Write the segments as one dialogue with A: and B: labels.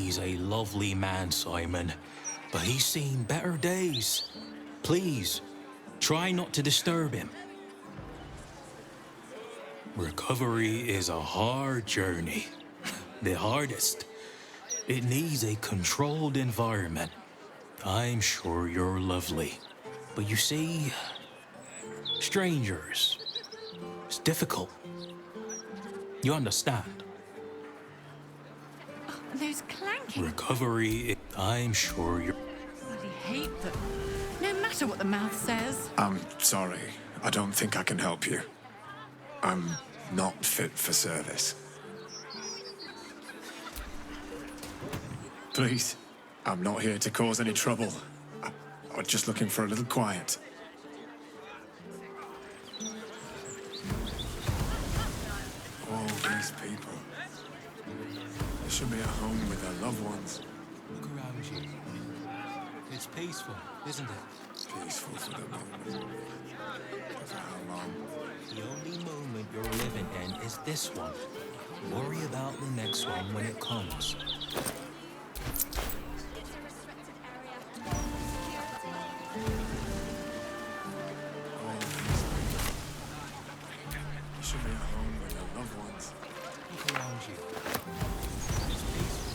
A: He's a lovely man, Simon, but he's seen better days. Please, try not to disturb him. Recovery is a hard journey. The hardest. It needs a controlled environment. I'm sure you're lovely. But you see, strangers, it's difficult. You understand?
B: Oh, those clanking.
A: Recovery, I'm sure you're...
B: Bloody hate them. No matter what the mouth says.
C: I'm sorry. I don't think I can help you. I'm not fit for service. Please, I'm not here to cause any trouble. I was just looking for a little quiet. All these people. There should be a home with their loved ones.
A: Look around you. It's peaceful, isn't it?
C: Peaceful for the moment. But for how long?
A: The only moment you're living in is this one. Worry about the next one when it comes.
C: There should be a home with their loved ones.
A: Look around you. It's peaceful.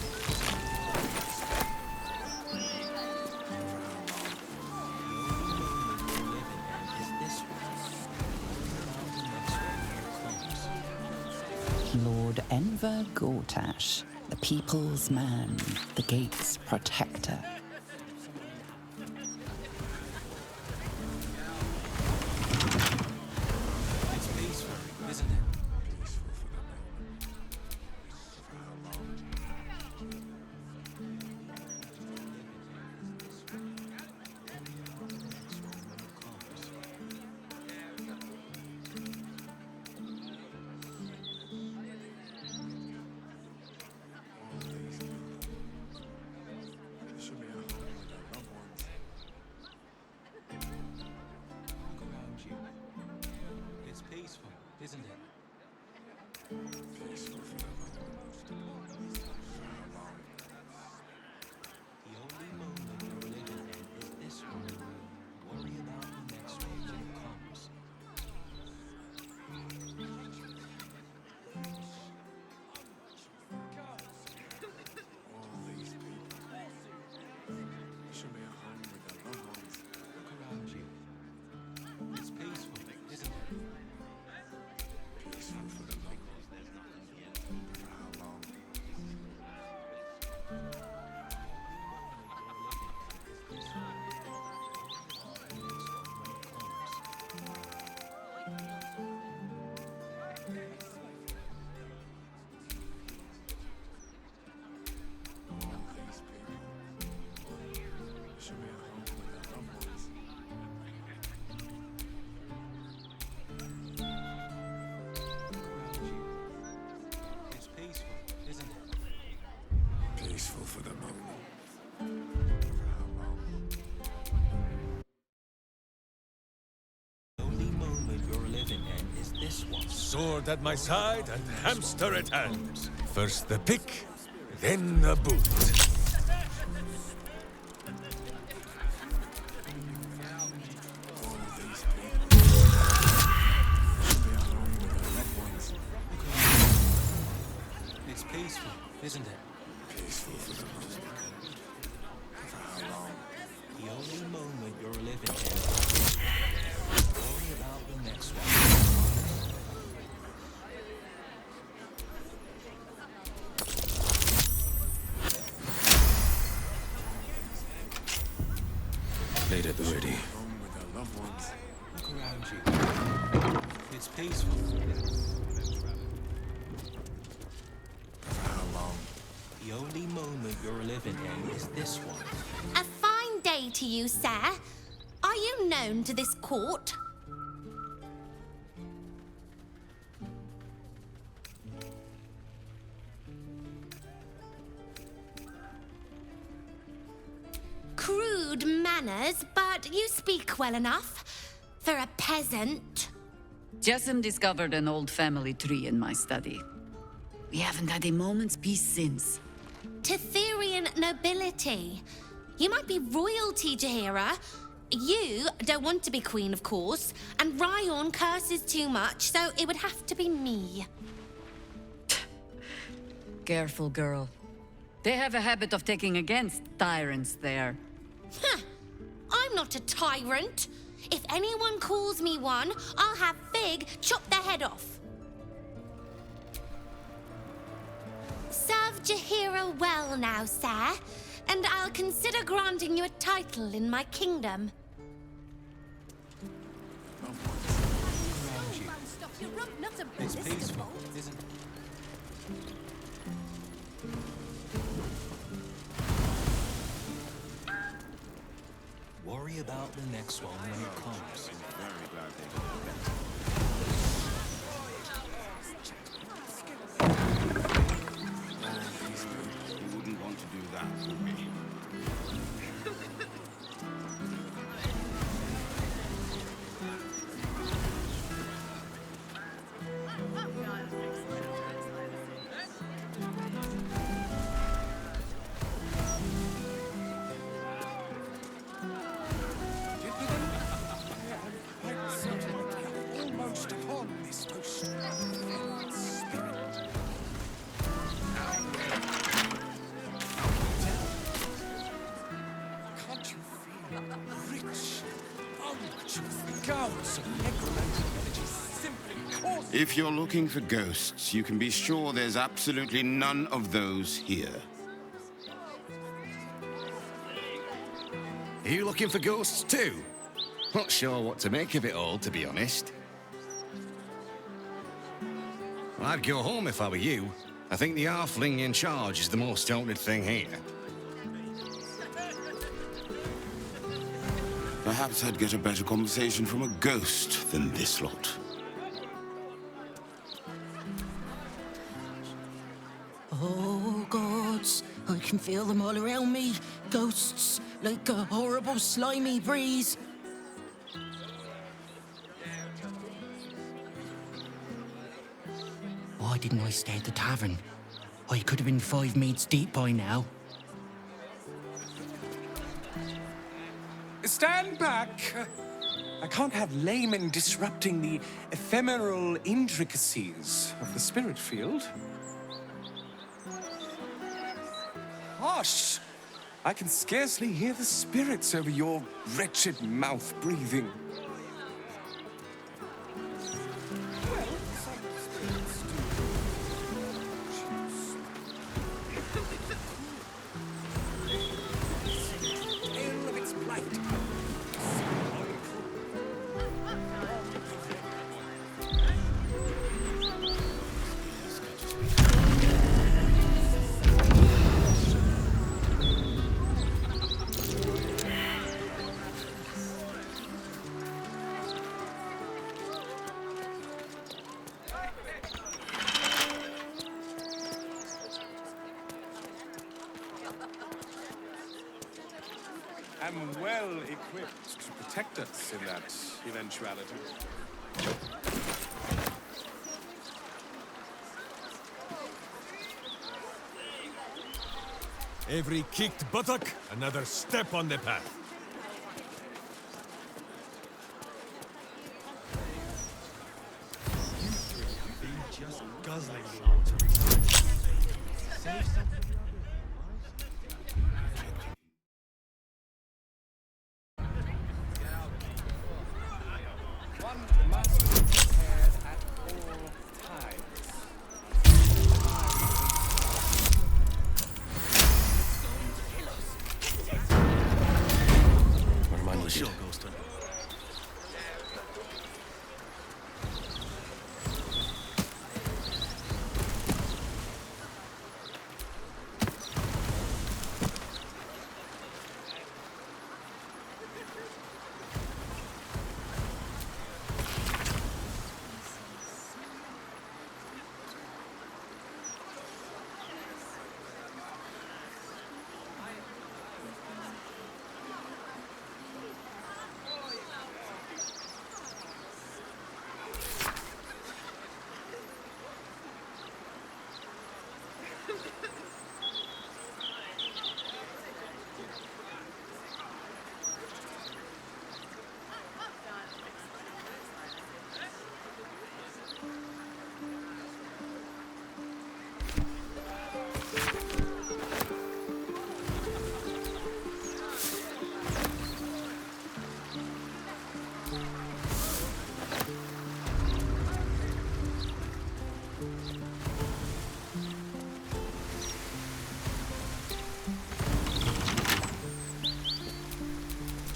D: Lord Enver Gortash, the people's man, the gate's protector.
A: It's peaceful, isn't it?
C: Peaceful for the moment. For how long? There should be a home with their loved ones.
A: Look around you. It's peaceful, isn't it?
C: Peaceful for the moment. For how long?
A: The only moment you're living in is this one. Worry about the next one when it comes.
C: All these people. There should be a home with their loved ones.
A: Look around you. It's peaceful, isn't it?
C: Peaceful for the moment. For how long? All these people. There should be a home with their loved ones.
A: It's peaceful, isn't it?
C: Peaceful for the moment. For how long?
A: The only moment you're living in is this one.
E: Sword at my side and hamster at hand. First the pick, then the boot.
C: All these people. There should be a home with their loved ones.
A: It's peaceful, isn't it?
C: Peaceful for the moment. For how long?
A: The only moment you're living in. Worry about the next one. Plate at the ready.
C: Home with their loved ones.
A: Look around you. It's peaceful.
C: For how long?
A: The only moment you're living in is this one.
F: A fine day to you, sir. Are you known to this court? Crude manners, but you speak well enough. For a peasant.
G: Jessamine discovered an old family tree in my study. We haven't had a moment's peace since.
F: Tetherian nobility. You might be royalty, Jaheira. You don't want to be queen, of course, and Ryon curses too much, so it would have to be me.
G: Careful, girl. They have a habit of taking against tyrants there.
F: Huh. I'm not a tyrant. If anyone calls me one, I'll have Fig chop their head off. Serve Jaheira well now, sir, and I'll consider granting you a title in my kingdom.
A: It's peaceful, isn't it? Worry about the next one when it comes.
C: Very glad they got better. You wouldn't want to do that, would we? Almost upon this most spirit. Can't you feel rich, unctuous gouts of necromantic energy simply coursing? If you're looking for ghosts, you can be sure there's absolutely none of those here.
H: Are you looking for ghosts too? Not sure what to make of it all, to be honest. Well, I'd go home if I were you. I think the halfling in charge is the most haunted thing here.
C: Perhaps I'd get a better conversation from a ghost than this lot.
I: Oh, gods, I can feel them all around me. Ghosts, like a horrible slimy breeze. Why didn't I stay at the tavern? I could have been 5 meads deep by now.
J: Stand back! I can't have laymen disrupting the ephemeral intricacies of the spirit field. Hush! I can scarcely hear the spirits over your wretched mouth breathing. Tale of its plight. Am well equipped to protect us in that eventuality.
E: Every kicked buttock, another step on the path. You three have been just guzzling the water. Save something.
J: One must be prepared at all times.
H: What am I needed?
E: Sure, Ghost Hunter.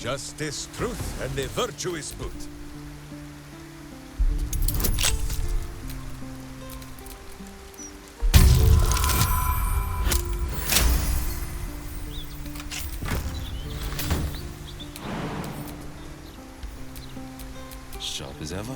E: Justice, truth, and the virtuous boot.
K: Sharp as ever.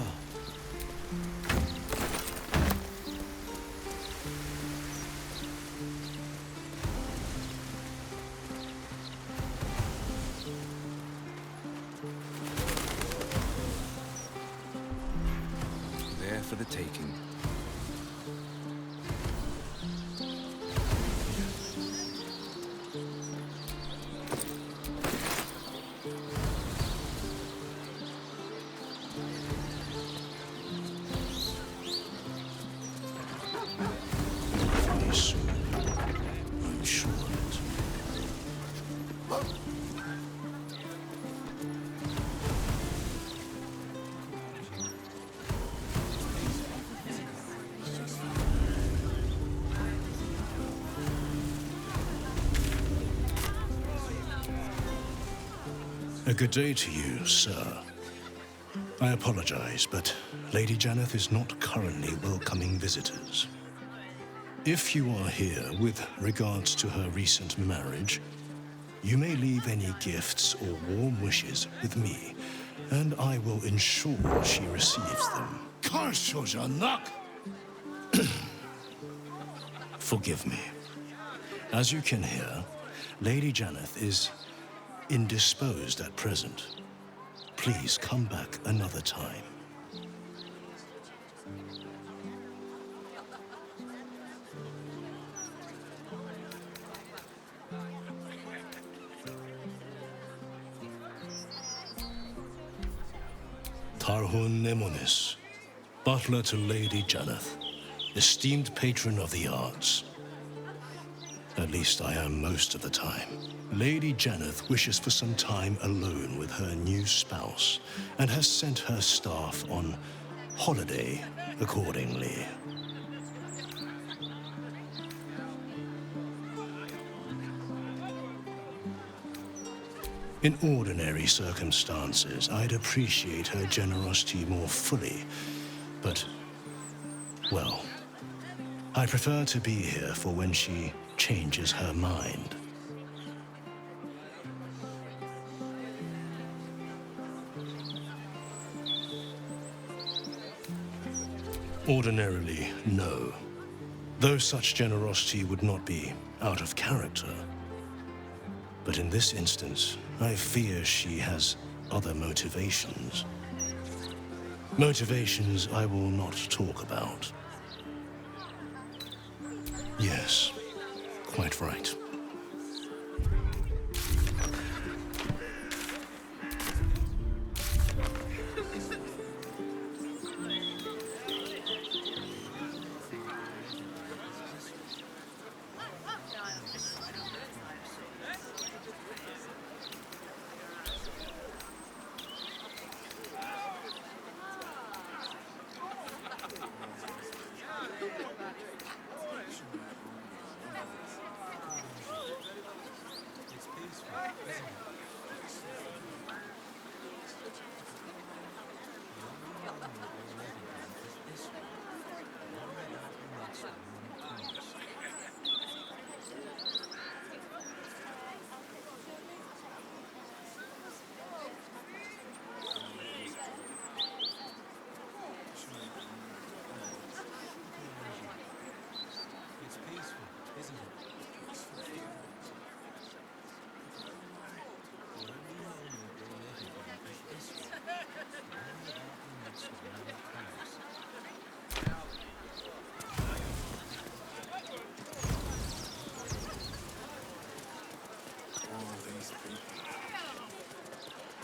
K: There for the taking.
L: Very soon, I'm sure of it. A good day to you, sir. I apologize, but Lady Janeth is not currently welcoming visitors. If you are here with regards to her recent marriage, you may leave any gifts or warm wishes with me, and I will ensure she receives them. Forgive me. As you can hear, Lady Janeth is indisposed at present. Please come back another time. Tarhun Nemonis, butler to Lady Janeth, esteemed patron of the arts. At least I am most of the time. Lady Janeth wishes for some time alone with her new spouse and has sent her staff on holiday accordingly. In ordinary circumstances, I'd appreciate her generosity more fully, but, well, I prefer to be here for when she changes her mind. Ordinarily, no. Though such generosity would not be out of character. But in this instance, I fear she has other motivations. Motivations I will not talk about. Yes, quite right.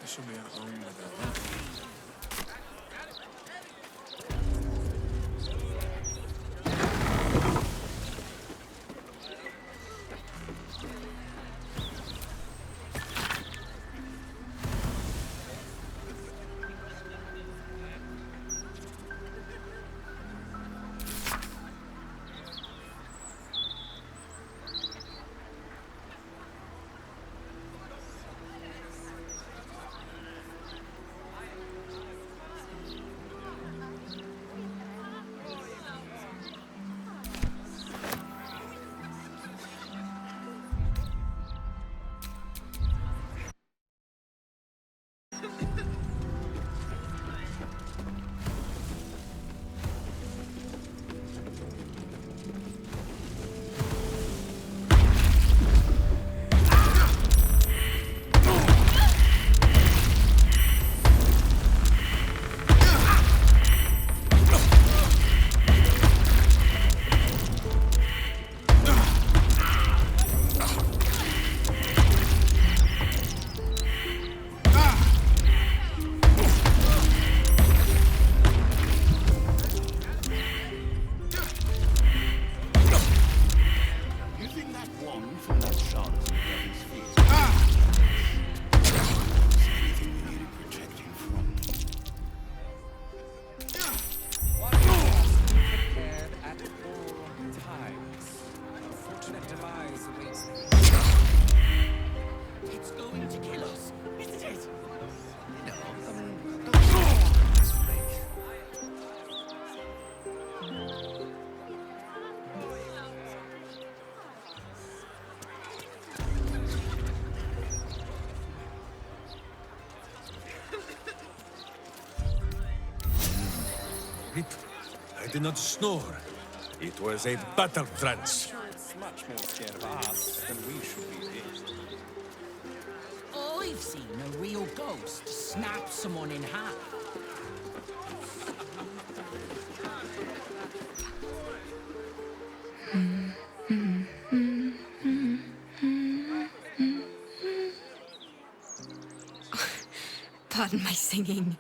J: She'll be at home with her.
E: I did not snore. It was a battle trance.
J: It's much more scared of us than we should be.
I: I've seen a real ghost snap someone in half.
B: Pardon my singing.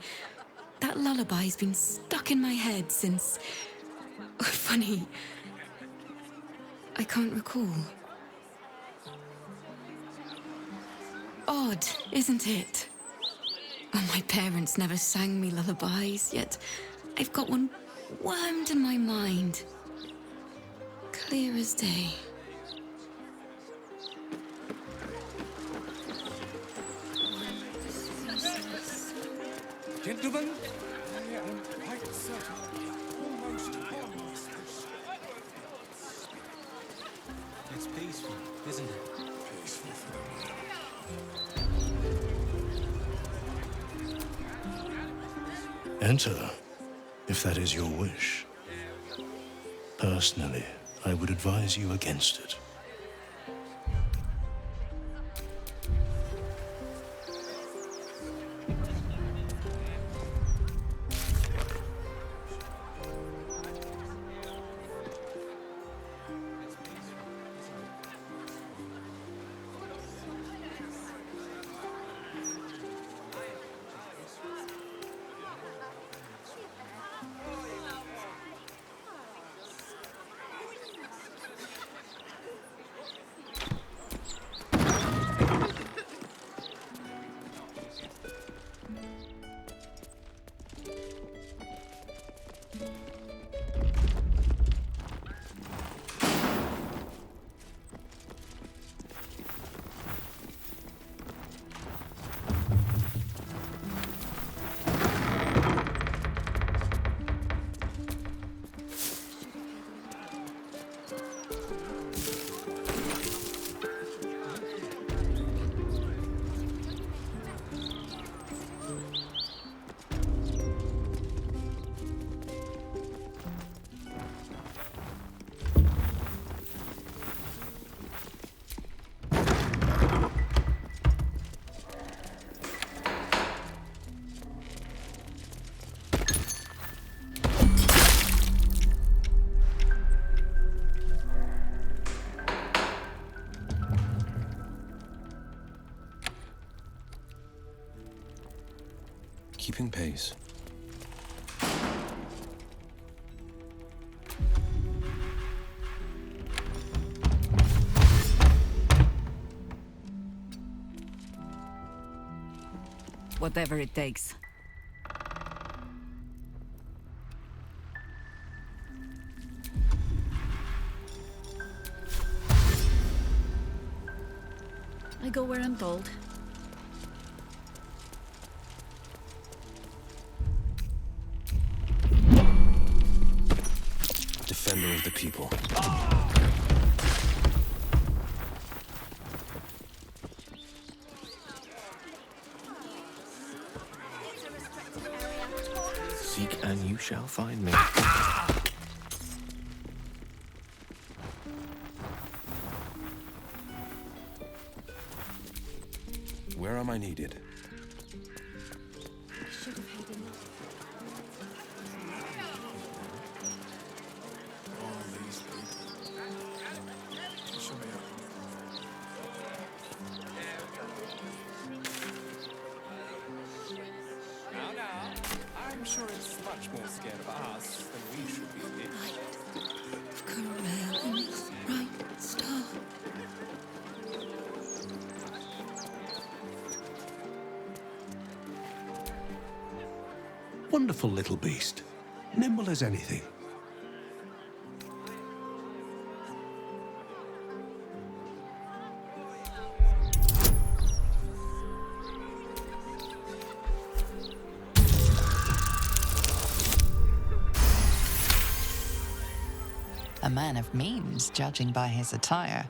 B: That lullaby's been stuck in my head since... Funny. I can't recall. Odd, isn't it? Oh, my parents never sang me lullabies, yet I've got one wormed in my mind. Clear as day.
J: Gentlemen, I am quite certain, almost almost.
A: It's peaceful, isn't it?
J: Peaceful for the
L: Enter, if that is your wish. Personally, I would advise you against it.
K: Keeping pace.
G: Whatever it takes.
B: I go where I'm told.
K: Defender of the people. Seek and you shall find me.
J: Where am I needed? I'm sure it's much more scared of us than we should be.
B: Corelli's bright star.
L: Wonderful little beast. Nimble as anything.
D: A man of means, judging by his attire.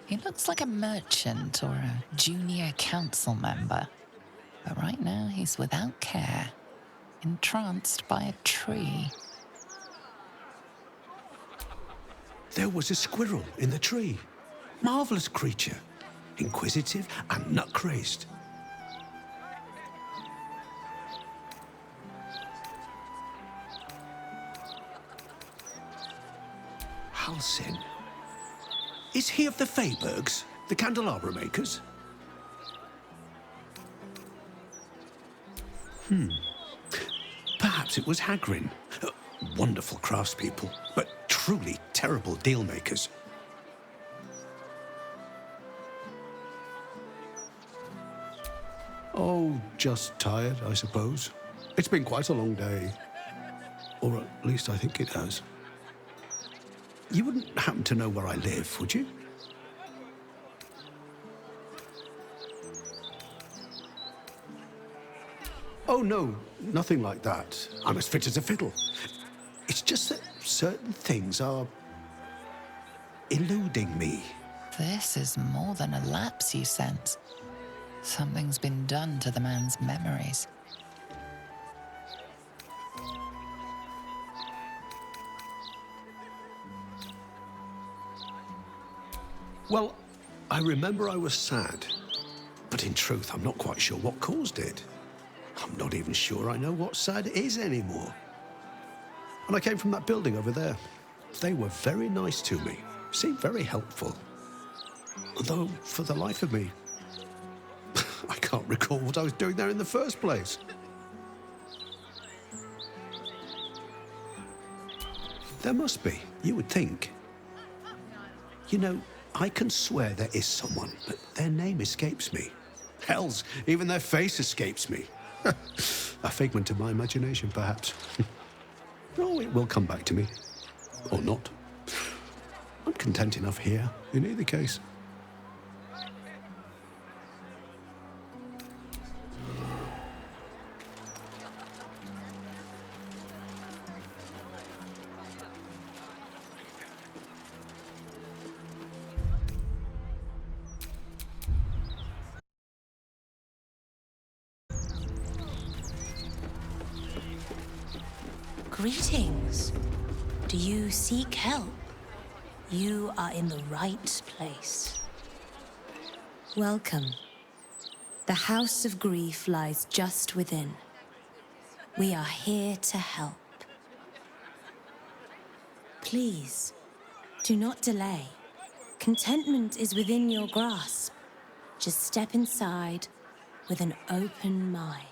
D: He looks like a merchant or a junior council member. But right now, he's without care, entranced by a tree.
L: There was a squirrel in the tree. Marvelous creature. Inquisitive and nut-crazed. Halsin. Is he of the Feybergs, the candelabra makers? Perhaps it was Hagrin. Wonderful craftspeople, but truly terrible deal-makers. Oh, just tired, I suppose. It's been quite a long day. Or at least I think it has. You wouldn't happen to know where I live, would you? Oh, no, nothing like that. I'm as fit as a fiddle. It's just that certain things are eluding me.
D: This is more than a lapse, you sense. Something's been done to the man's memories.
L: Well, I remember I was sad. But in truth, I'm not quite sure what caused it. I'm not even sure I know what sad is anymore. And I came from that building over there. They were very nice to me, seemed very helpful. Although, for the life of me, I can't recall what I was doing there in the first place. There must be, you would think. You know, I can swear there is someone, but their name escapes me. Hells, even their face escapes me. A figment of my imagination, perhaps. Oh, it will come back to me. Or not. I'm content enough here, in either case.
M: Greetings. Do you seek help? You are in the right place. Welcome. The House of Grief lies just within. We are here to help. Please, do not delay. Contentment is within your grasp. Just step inside with an open mind.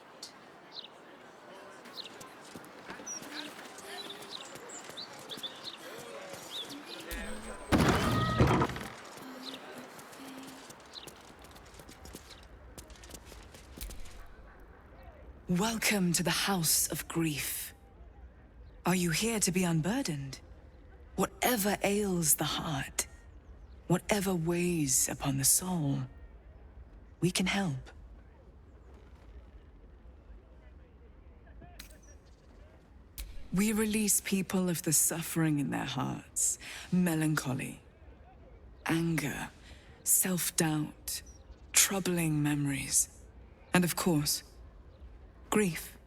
N: Welcome to the House of Grief. Are you here to be unburdened? Whatever ails the heart, whatever weighs upon the soul, we can help. We release people of the suffering in their hearts, melancholy, anger, self-doubt, troubling memories, and of course, grief.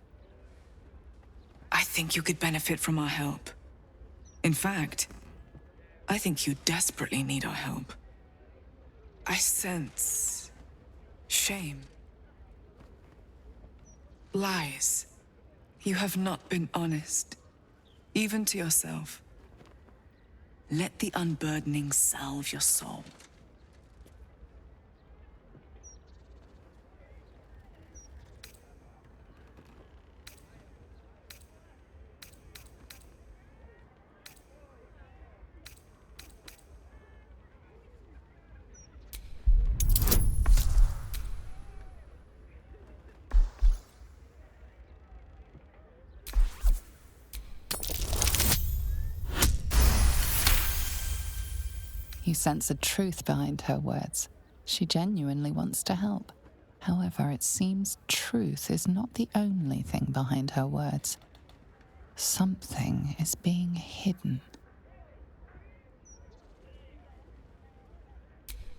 N: I think you could benefit from our help. In fact, I think you desperately need our help. I sense shame. Lies. You have not been honest, even to yourself. Let the unburdening salve your soul.
D: You sense a truth behind her words. She genuinely wants to help. However, it seems truth is not the only thing behind her words. Something is being hidden.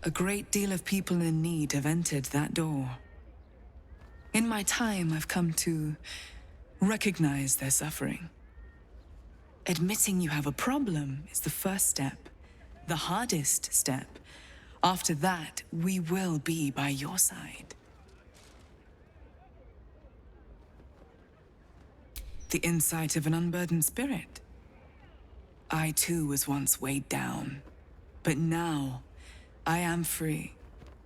N: A great deal of people in need have entered that door. In my time, I've come to recognize their suffering. Admitting you have a problem is the first step. the hardest step. After that, we will be by your side. The insight of an unburdened spirit. I too was once weighed down, but now I am free.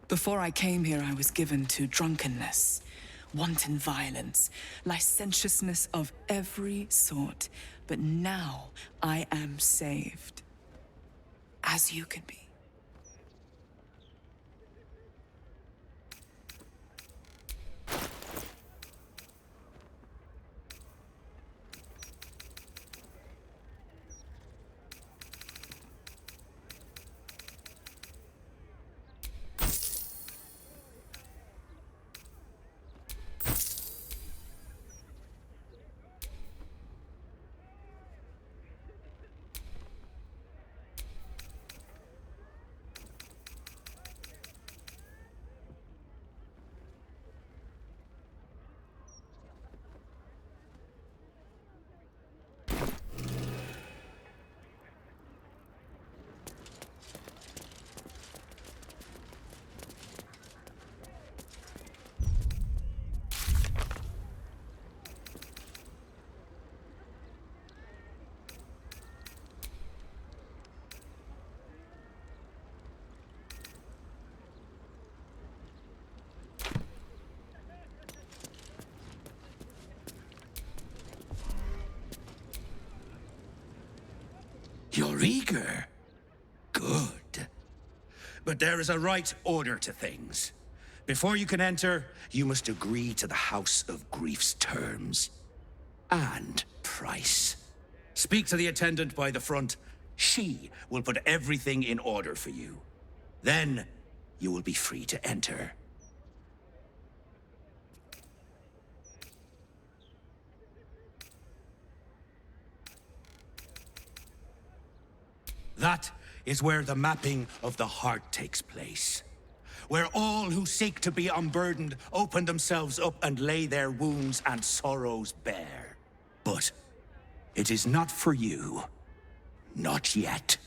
N: Before I came here, I was given to drunkenness, wanton violence, licentiousness of every sort. But now I am saved, as you can be.
O: You're eager. Good. But there is a right order to things. Before you can enter, you must agree to the House of Grief's terms. And price. Speak to the attendant by the front. She will put everything in order for you. Then, you will be free to enter. That is where the mapping of the heart takes place. Where all who seek to be unburdened open themselves up and lay their wounds and sorrows bare. But it is not for you. Not yet.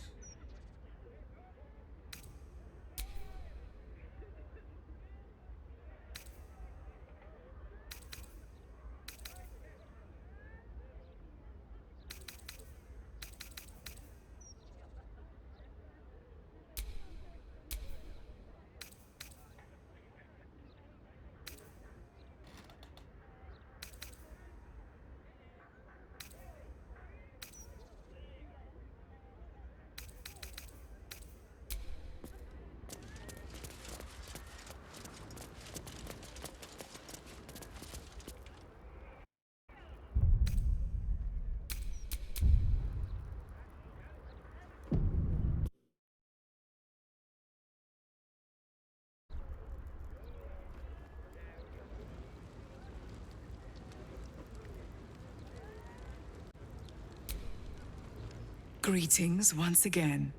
N: Greetings once again.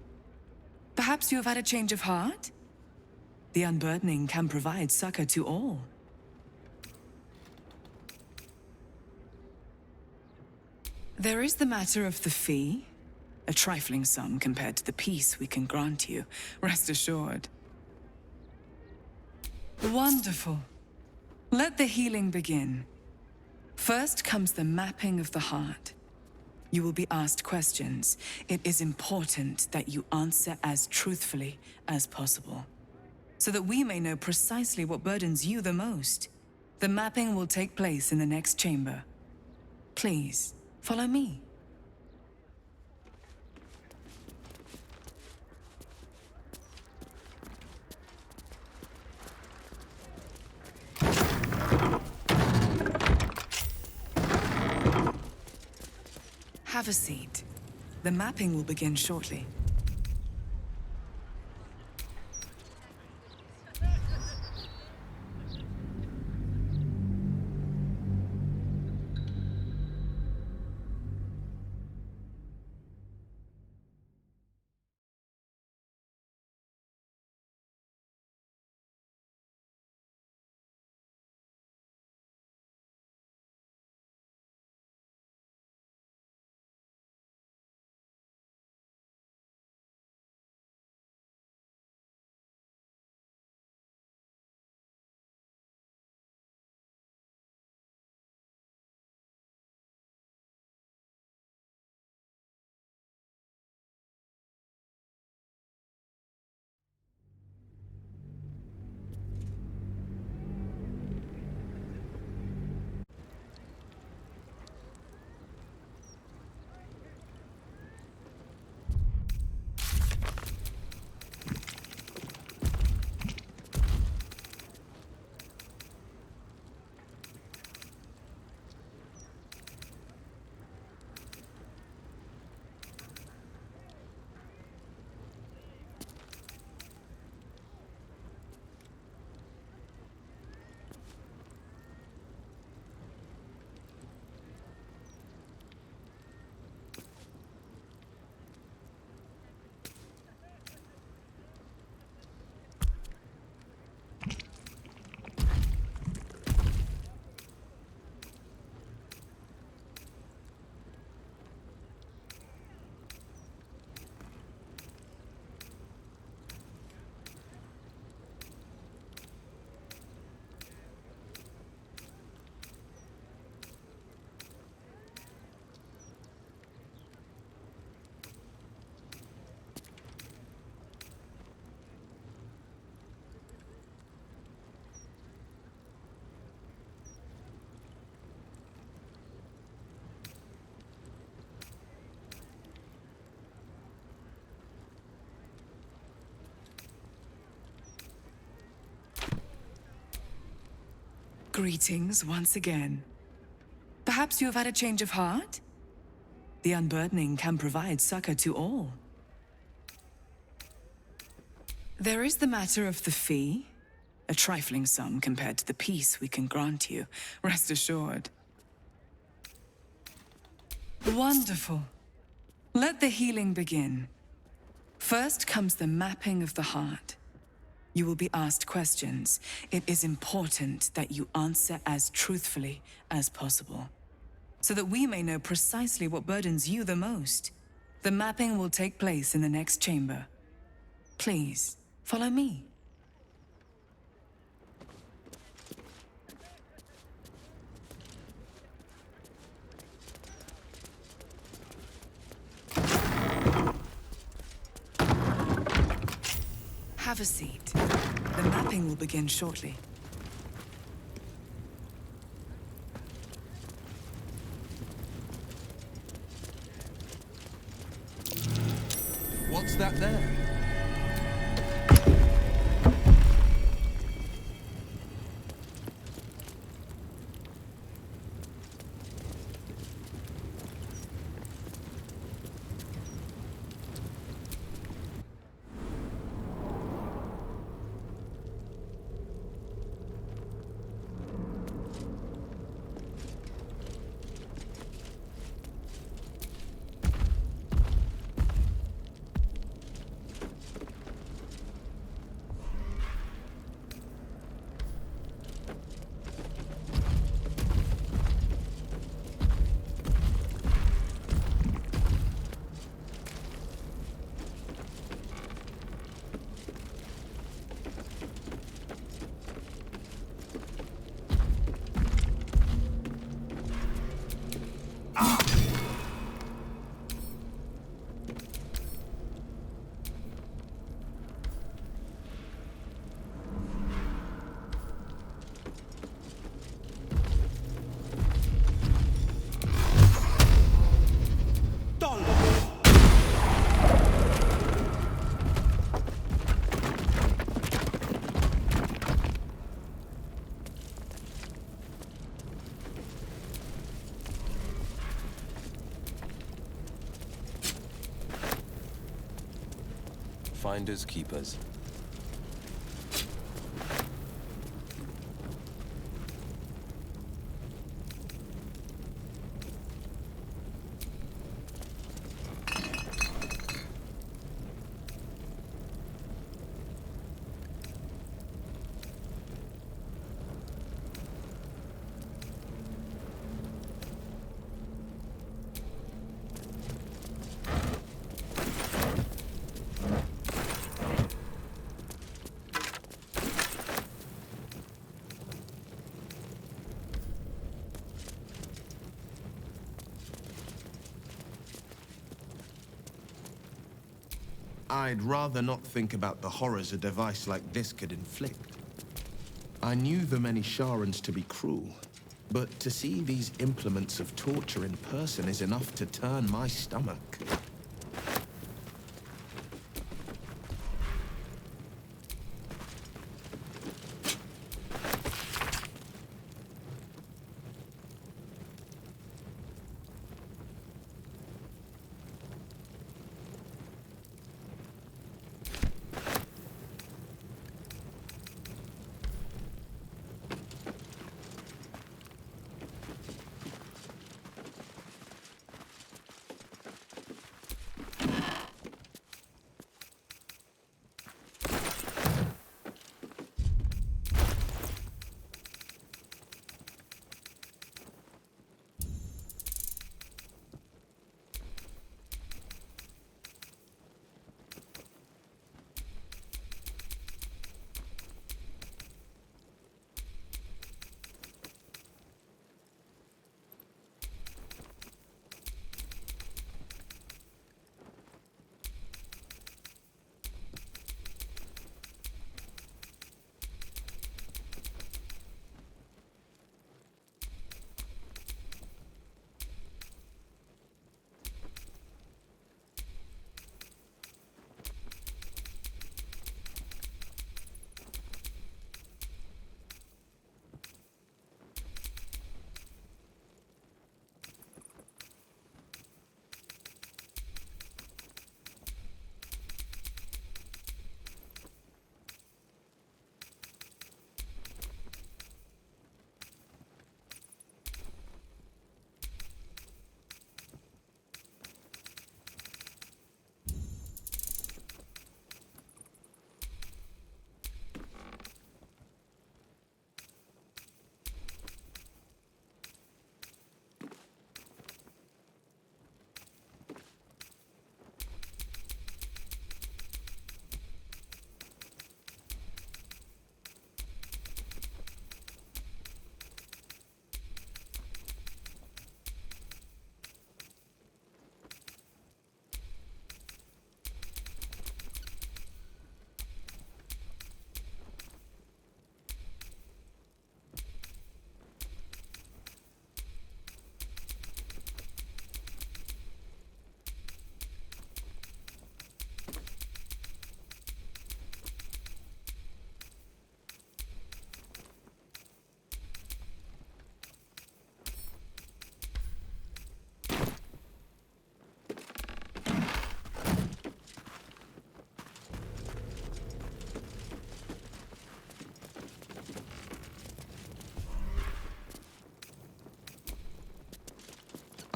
N: Perhaps you have had a change of heart? The unburdening can provide succor to all. There is the matter of the fee. A trifling sum compared to the peace we can grant you, rest assured. Wonderful. Let the healing begin. First comes the mapping of the heart. You will be asked questions. It is important that you answer as truthfully as possible, so that we may know precisely what burdens you the most. The mapping will take place in the next chamber. Please, follow me. Have a seat. The mapping will begin shortly. Greetings once again. Perhaps you have had a change of heart? The unburdening can provide succor to all. There is the matter of the fee. A trifling sum compared to the peace we can grant you, rest assured. Wonderful. Let the healing begin. First comes the mapping of the heart. You will be asked questions. It is important that you answer as truthfully as possible, so that we may know precisely what burdens you the most. The mapping will take place in the next chamber. Please, follow me. Have a seat. The mapping will begin shortly.
K: What's that there? Finders keepers.
C: I'd rather not think about the horrors a device like this could inflict. I knew the many Sharans to be cruel, but to see these implements of torture in person is enough to turn my stomach.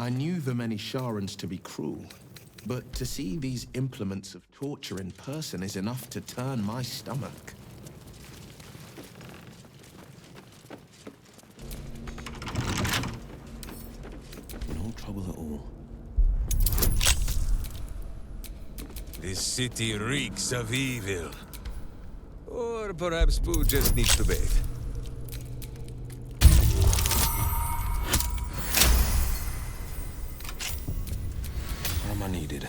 P: I knew the many Sharans to be cruel, but to see these implements of torture in person is enough to turn my stomach.
K: No trouble at all.
E: This city reeks of evil. Or perhaps Boo just needs to bathe.
K: Armor needed.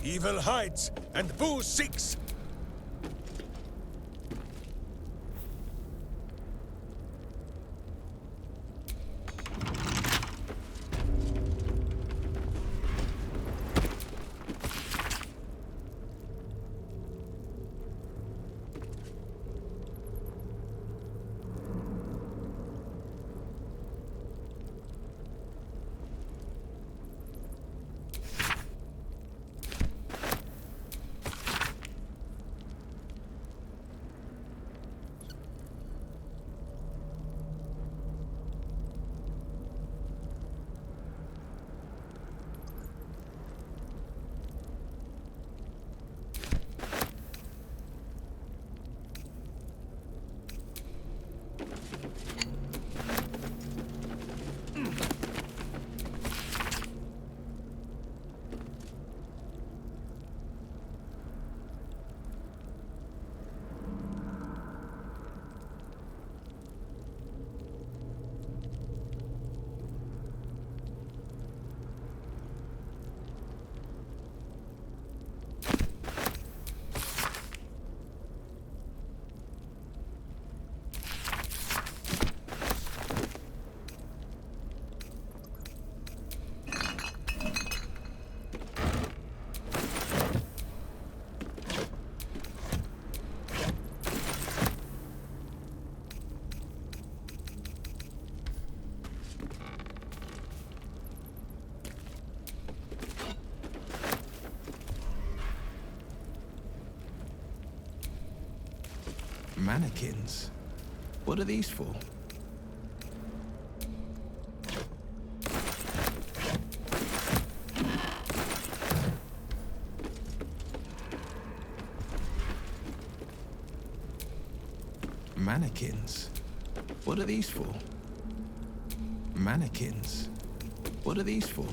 E: Evil hides, and Boo seeks.
P: Mannequins? What are these for? Mannequins? What are these for? Mannequins? What are these for?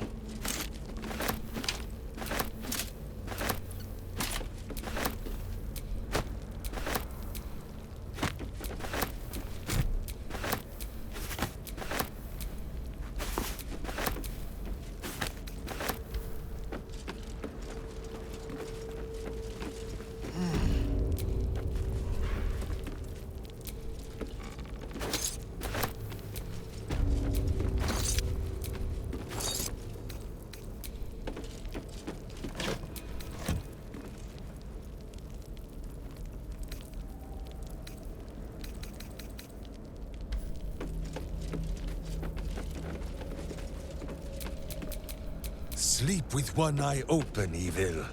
E: Sleep with one eye open, evil.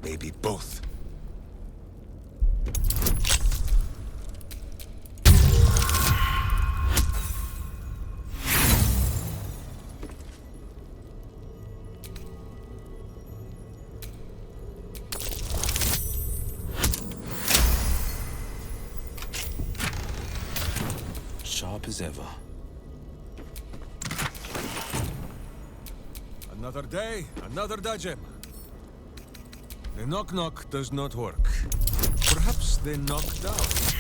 E: Maybe both.
K: Sharp as ever.
E: Another day, another dajim. The knock-knock does not work. Perhaps they knocked out.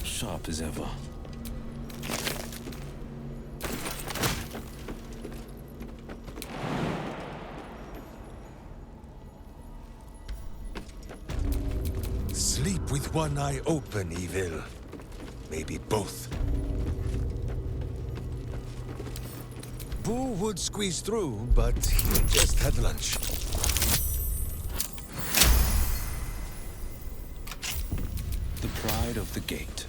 K: Sharp as ever.
E: Sleep with one eye open, evil. Maybe both. Boo would squeeze through, but he just had lunch.
K: The pride of the gate.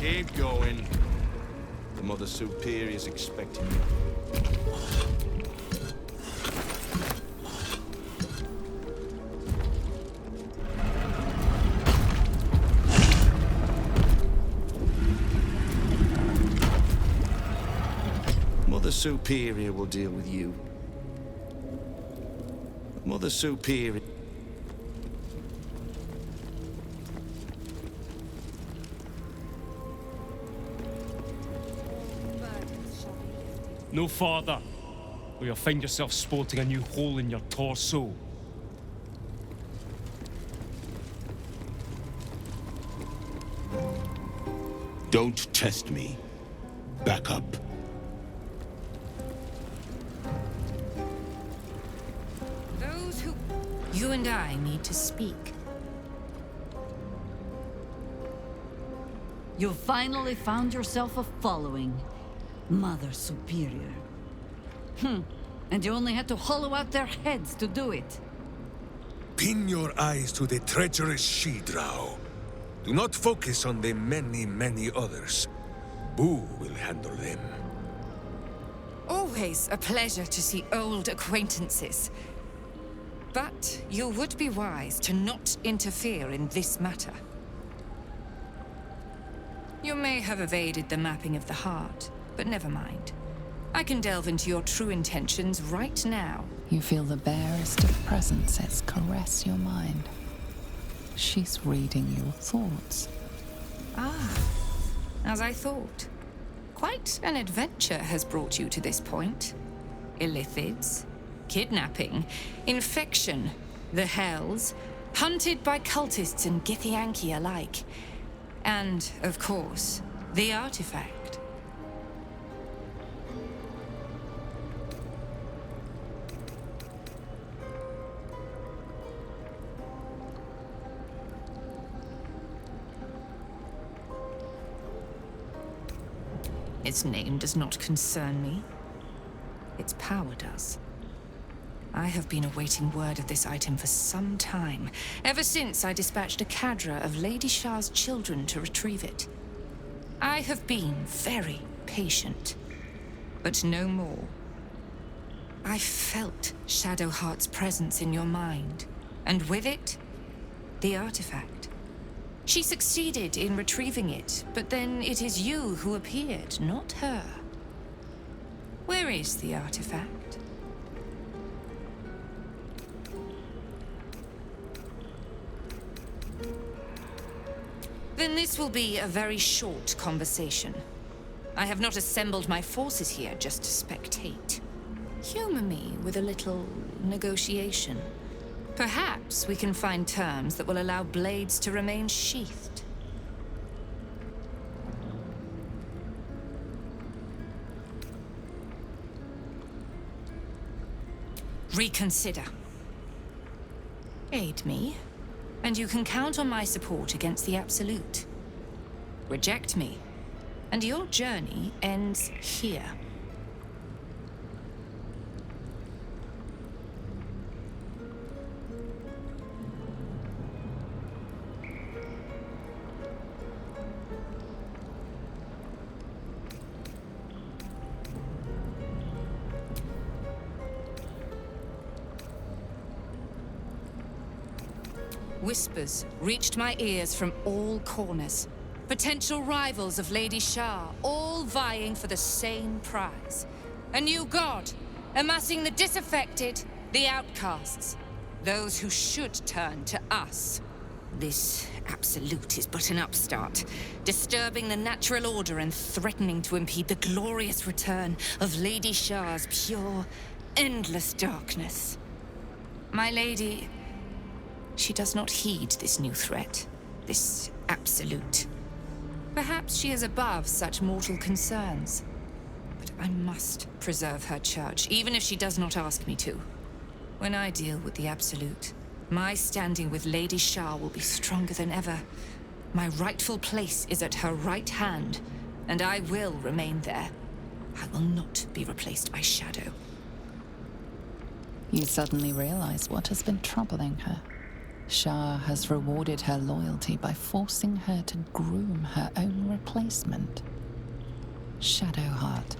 P: Keep going. The Mother Superior's expecting you. Mother Superior will deal with you. Mother Superior...
Q: No farther, or you'll find yourself sporting a new hole in your torso.
C: Don't test me. Back up.
R: Those who... You and I need to speak.
G: You've finally found yourself a following, Mother Superior. And you only had to hollow out their heads to do it.
E: Pin your eyes to the treacherous she-drow. Do not focus on the many, many others. Boo will handle them.
R: Always a pleasure to see old acquaintances. But you would be wise to not interfere in this matter. You may have evaded the mapping of the heart, but never mind. I can delve into your true intentions right now.
D: You feel the barest of presences caress your mind. She's reading your thoughts.
R: Ah, as I thought. Quite an adventure has brought you to this point. Illithids, kidnapping, infection, the Hells, hunted by cultists and Githyanki alike. And, of course, the artifact. Its name does not concern me. Its power does. I have been awaiting word of this item for some time, ever since I dispatched a cadre of Lady Shah's children to retrieve it. I have been very patient, but no more. I felt Shadowheart's presence in your mind, and with it, the artifact. She succeeded in retrieving it, but then it is you who appeared, not her. Where is the artifact? Then this will be a very short conversation. I have not assembled my forces here just to spectate. Humor me with a little negotiation. Perhaps we can find terms that will allow blades to remain sheathed. Reconsider. Aid me, and you can count on my support against the Absolute. Reject me, and your journey ends here. Whispers reached my ears from all corners. Potential rivals of Lady Shah, all vying for the same prize. A new god, amassing the disaffected, the outcasts. Those who should turn to us. This Absolute is but an upstart, disturbing the natural order and threatening to impede the glorious return of Lady Shah's pure, endless darkness. My lady... she does not heed this new threat, this Absolute. Perhaps she is above such mortal concerns. But I must preserve her church, even if she does not ask me to. When I deal with the Absolute, my standing with Lady Shah will be stronger than ever. My rightful place is at her right hand, and I will remain there. I will not be replaced by Shadow.
D: You suddenly realize what has been troubling her. Shah has rewarded her loyalty by forcing her to groom her own replacement. Shadowheart.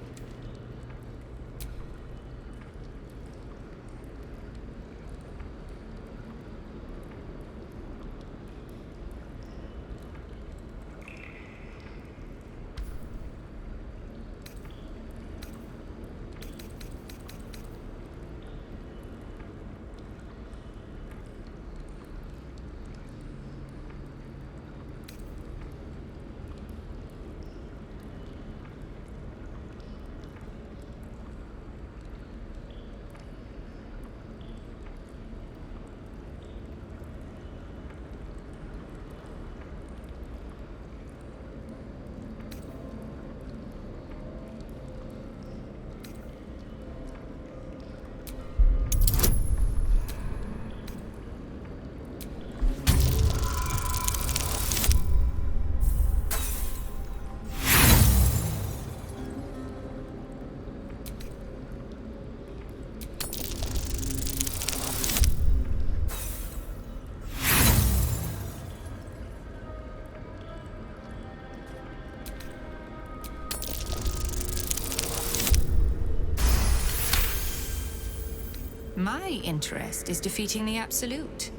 R: My interest is defeating the Absolute.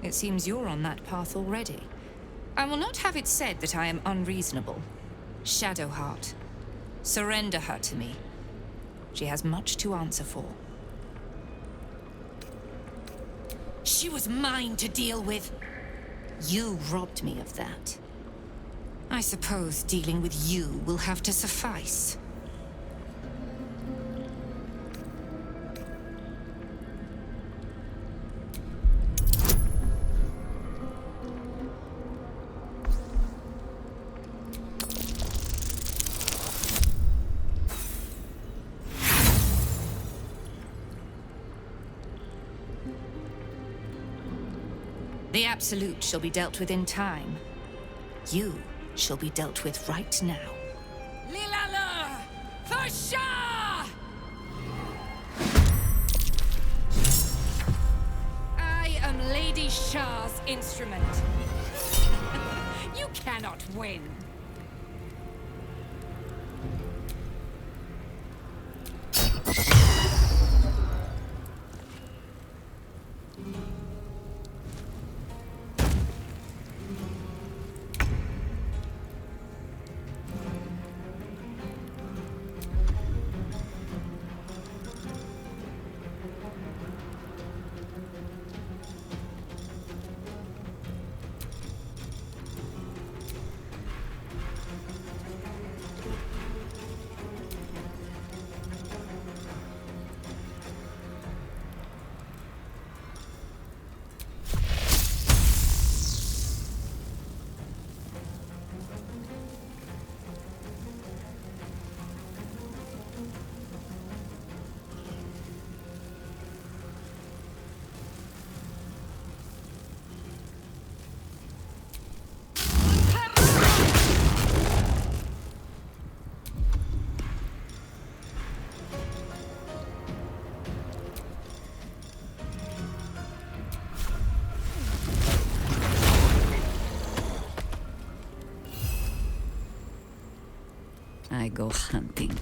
R: It seems you're on that path already. I will not have it said that I am unreasonable. Shadowheart, surrender her to me. She has much to answer for. She was mine to deal with. You robbed me of that. I suppose dealing with you will have to suffice. The Absolute shall be dealt with in time. You shall be dealt with right now. Lilala! For Shah! I am Lady Shah's instrument. You cannot win.
G: I go hunting.